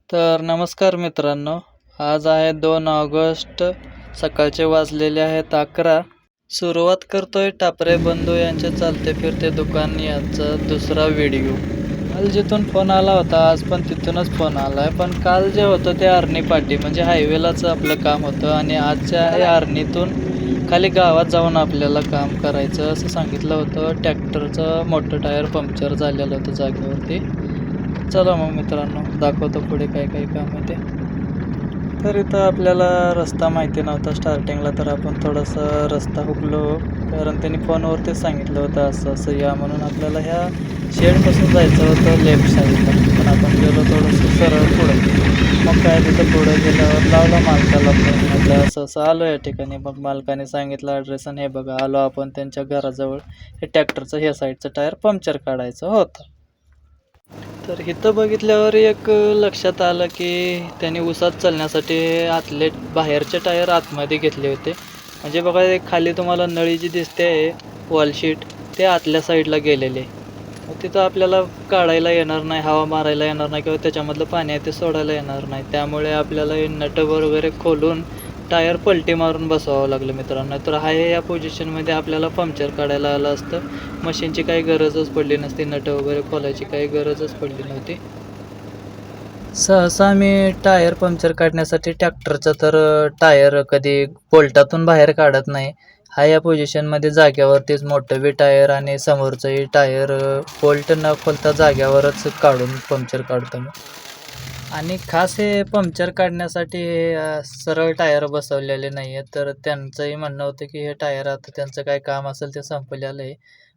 तर नमस्कार मित्रांनो, आज आहे 2 ऑगस्ट. सकाळचे वाजलेले आहेत 11. सुरुवात करतोय टापरे बंधू यांचे चालते फिरते दुकान याचा दुसरा व्हिडिओ. काल जिथून फोन आला होता आज पण तिथूनच फोन आला आहे, पण काल जे होतं ते आर्णी पाटी म्हणजे हायवेलाच आपलं काम होतं आणि आजच्या आहे आर्णीतून खाली गावात जाऊन आपल्याला काम करायचं असं सांगितलं होतं. ट्रॅक्टरचं मोठं टायर पंक्चर झालेलं होतं जागेवरती. चला मग मित्रांनो दाखवतो पुढे काय काय काम आहे ते. तर इथं आपल्याला रस्ता माहिती नव्हता स्टार्टिंगला, तर आपण थोडासा रस्ता हुकलो कारण त्यांनी फोनवरतीच सांगितलं होतं असं असं या म्हणून. आपल्याला ह्या शेडपासून जायचं होतं लेफ्ट साईडला, पण आपण गेलो थोडंसं सरळ पुढं. मग काय तिथं पुढं गेल्यावर लावला मालकाला फोन, म्हटलं असं असं आलो या ठिकाणी. मग मालकाने सांगितलं ॲड्रेस आणि हे बघा आलो आपण त्यांच्या घराजवळ. हे ट्रॅक्टरचं ह्या साईडचं टायर पंक्चर काढायचं होतं. तर इथं बघितल्यावर एक लक्षात आलं की त्यांनी उसात चालण्यासाठी आतले बाहेरचे टायर आतमध्ये घेतले होते. म्हणजे बघा एक खाली तुम्हाला नळी जी दिसते आहे वॉलशीट, ते आतल्या साईडला गेलेले. मग तिथं आपल्याला काढायला येणार नाही, हवा मारायला येणार नाही, किंवा त्याच्यामधलं पाणी आहे ते सोडायला येणार नाही. त्यामुळे आपल्याला हे नट वगैरे खोलून टायर पलटी मारून बसवावं लागलं मित्रांनो. तर आहे या पोझिशनमध्ये आपल्याला पंक्चर काढायला आलं असतं. मशीनची काही गरजच पडली नसती, नट वगैरे खोलायची काही गरजच पडली नव्हती. सहसा मी टायर पंक्चर काढण्यासाठी ट्रॅक्टरचा तर टायर कधी बोल्टातून बाहेर काढत नाही. हा या पोझिशनमध्ये जाग्यावरतीच मोठं बी टायर आणि समोरचंही टायर बोल्ट न खोलता जाग्यावरच काढून पंक्चर काढतो मी. आणि खास हे पंक्चर काढण्यासाठी सरळ टायर बसवलेले नाही आहेत. तर त्यांचंही म्हणणं होतं की हे टायर आता त्यांचं काय काम असेल ते संपलेलं आहे.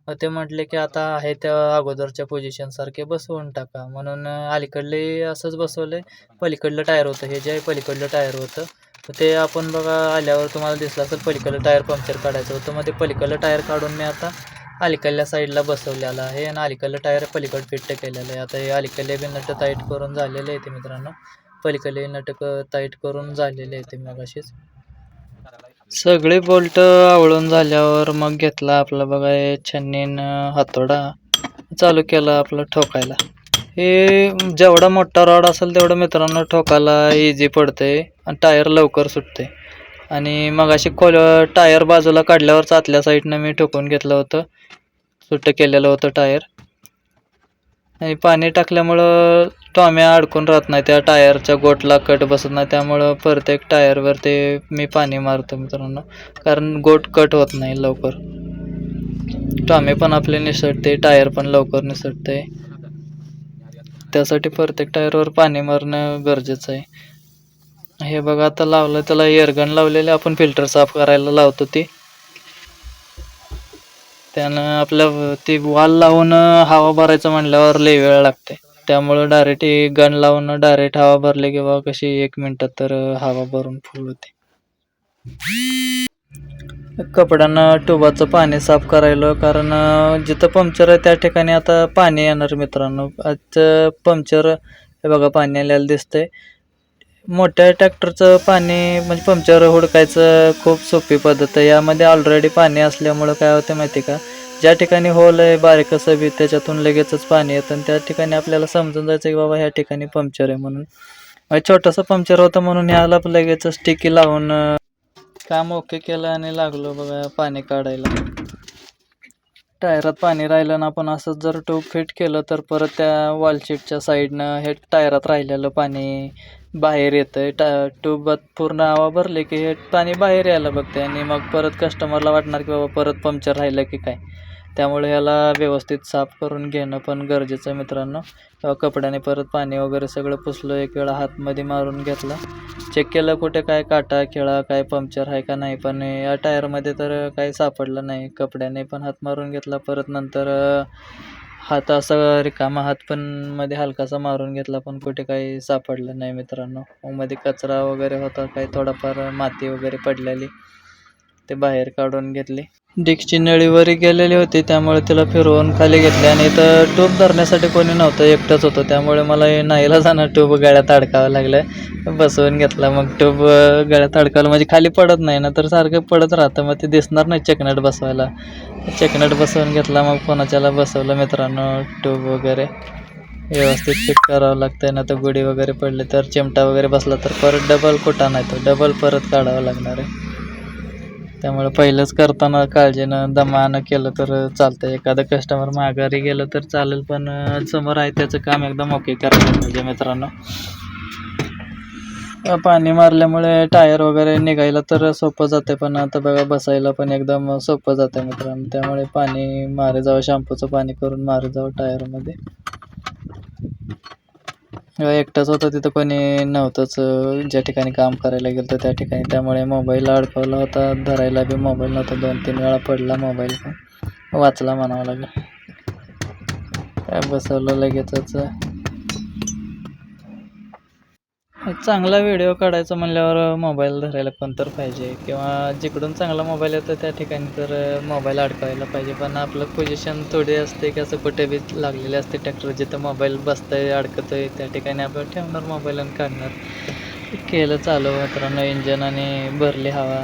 मग ते म्हटले की आता आहे त्या अगोदरच्या पोझिशनसारखे बसवून टाका, म्हणून अलीकडले असंच बसवलं आहे. पलीकडलं टायर होतं, हे जे आहे पलीकडलं टायर होतं. तर ते आपण बघा आल्यावर तुम्हाला दिसलं असेल पलीकडलं टायर पंक्चर काढायचं होतं. मग ते पलीकडलं टायर काढून मी आता अलीकडल्या साईडला बसवलेलं आहे आणि अलीकडलं टायर पलीकडे फिट केलेलं आहे. आता हे अलीकडले बी नट टाईट करून झालेले आहे ते मित्रांनो. पलीकडले नट टाईट करून झालेले आहे ते मगाशीच. सगळे बोल्ट आवळून झाल्यावर मग घेतला आपला बघा हे छन्नीन हातोडा, चालू केला आपलं ठोकायला. हे जेवढा मोठा रॉड असेल तेवढं मित्रांनो ठोकायला इझी पडते आणि टायर लवकर सुटते. आणि मग अशी टायर बाजूला काढल्यावरच आतल्या साईडनं मी ठोकून घेतलं होतं, सुट्ट केलेलं होतं टायर. आणि पाणी टाकल्यामुळं टॉम्या अडकून राहत नाही, त्या टायरच्या गोटला कट बसत नाही. त्यामुळं प्रत्येक टायरवर ते मी पाणी मारतो मित्रांनो, कारण गोट कट होत नाही लवकर. टॉमे पण आपले निसटते, टायर पण लवकर निसटते. त्यासाठी प्रत्येक टायरवर पाणी मारणं गरजेचं आहे. हे बघा आता लावलं, त्याला एअरगन लावलेले आपण फिल्टर साफ करायला लावतो ती. त्यानं आपल्या ती वाल लावून हवा भरायचं म्हणल्यावर लई वेळ लागते. त्यामुळं डायरेक्ट गन लावून डायरेक्ट हवा भरली किंवा कशी 1 मिनटात तर हवा भरून फुल होते. कपड्यांना ट्यूबाचं पाणी साफ करायला, कारण जिथं पंक्चर आहे त्या ठिकाणी आता पाणी येणार मित्रांनो. आजचं पंक्चर हे बघा पाणी आलेलं दिसतंय. मोठ्या ट्रॅक्टरचं पाणी म्हणजे पंक्चर हुडकायचं खूप सोपी पद्धत आहे. यामध्ये ऑलरेडी पाणी असल्यामुळं काय होतं माहिती का, ज्या ठिकाणी होल आहे बारीक असं बी त्याच्यातून लगेचच पाणी येतं आणि त्या ठिकाणी आपल्याला समजून जायचं की बाबा ह्या ठिकाणी पंक्चर आहे म्हणून. छोटंसं पंक्चर होतं म्हणून ह्याला लगेच स्टिकी लावून काम ओके केलं आणि लागलो बघा पाणी काढायला. टायरात पाणी राहिलं ना, आपण असंच जर ट्यूब फिट केलं तर परत त्या वॉलशीटच्या साईडनं हे टायरात राहिलेलं पाणी बाहेर येतं. ट्यूबात पूर्ण हवा भरली की हे पाणी बाहेर यायला बघते आणि मग परत कस्टमरला वाटणार की बाबा परत पंक्चर राहिलं की काय. त्यामुळे ह्याला व्यवस्थित साफ करून घेणं पण गरजेचं आहे मित्रांनो. कपड्याने परत पाणी वगैरे सगळं पुसलं, एक वेळा हातमध्ये मारून घेतला, चेक केलं कुठे काय काटा खिळा काय पंक्चर आहे का नाही. पण या टायरमध्ये तर काही सापडलं नाही. कपड्याने पण हात मारून घेतला, परत नंतर हात असा रिकामा हात पण मध्ये हलकासा मारून घेतला, पण कुठे काही सापडलं नाही मित्रांनो. मध्ये कचरा वगैरे होता, काही थोडाफार माती वगैरे पडलेली, ते बाहेर काढून घेतली. डिक्सची नळीवरी गेलेली होती त्यामुळे तिला फिरवून खाली घेतली. आणि इथं ट्यूब धरण्यासाठी कोणी नव्हतं, एकटंच होतं. त्यामुळे मला नाहीला जाणं ट्यूब गळ्यात अडकावं लागलं. बसवून घेतला मग ट्यूब गळ्यात अडकावलं म्हणजे खाली पडत नाही ना, तर सारखं पडत राहतं, मग ते दिसणार नाही चेकनट बसवायला. चेकनट बसवून घेतला, मग कोणाच्याला बसवलं मित्रांनो ट्यूब वगैरे. व्यवस्थित फिट करावं लागतं, ना तर गुढी वगैरे पडली तर चिमटा वगैरे बसला तर परत डबल कुठा नाही तो डबल परत काढावं लागणार आहे. त्यामुळे पहिलंच करताना काळजीनं दमानं केलं तर चालतं. एखादं कस्टमर माघारी गेलं तर चालेल, पण समोर आहे त्याचं काम एकदम ओके करायला पाहिजे मित्रांनो. पाणी मारल्यामुळे टायर वगैरे निघायला तर सोपं जाते, पण आता बघा बसायला पण एकदम सोपं जातं मित्रांनो. त्यामुळे पाणी मारे जावं, शॅम्पूचं पाणी करून मारे जावं टायरमध्ये. एकटाच होता तिथं, कोणी नव्हतंच ज्या ठिकाणी काम करायला गेलं तर त्या ठिकाणी. त्यामुळे मोबाईल अडकवला होता, धरायला बी मोबाईल नव्हता. 2-3 वेळा पडला मोबाईल, पण वाचला म्हणावं लागेल. काय बसवलं लगेचच. चांगला व्हिडिओ काढायचा म्हणल्यावर मोबाईल धरायला कोण तर पाहिजे, किंवा जिकडून चांगला मोबाईल येतो त्या ठिकाणी तर मोबाईल अडकवायला पाहिजे. पण आपलं पोझिशन थोडी असते की असं कुठे बी लागलेले असते ट्रॅक्टर, जिथं मोबाईल बसतंय अडकतोय त्या ठिकाणी आपण ठेवणार मोबाईल आणि काढणार. केलं चालू मित्रांनो इंजन आणि भरली हवा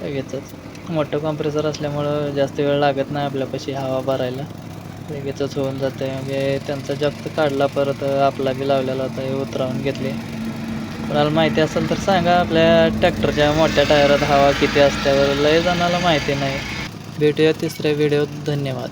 लगेचच. मोठं कॉम्प्रेसर असल्यामुळं जास्त वेळ लागत नाही आपल्यापाशी हवा भरायला, लगेचच होऊन जाते. म्हणजे त्यांचा जास्त काढला, परत आपला बी लावलेला होता हे उतरावून घेतले. कोणाला माहिती असेल तर सांगा, आपल्या ट्रॅक्टरच्या मोठ्या टायरात हवा किती असते लय जणाला माहिती नाही. भेटूया तिसऱ्या व्हिडिओत. धन्यवाद.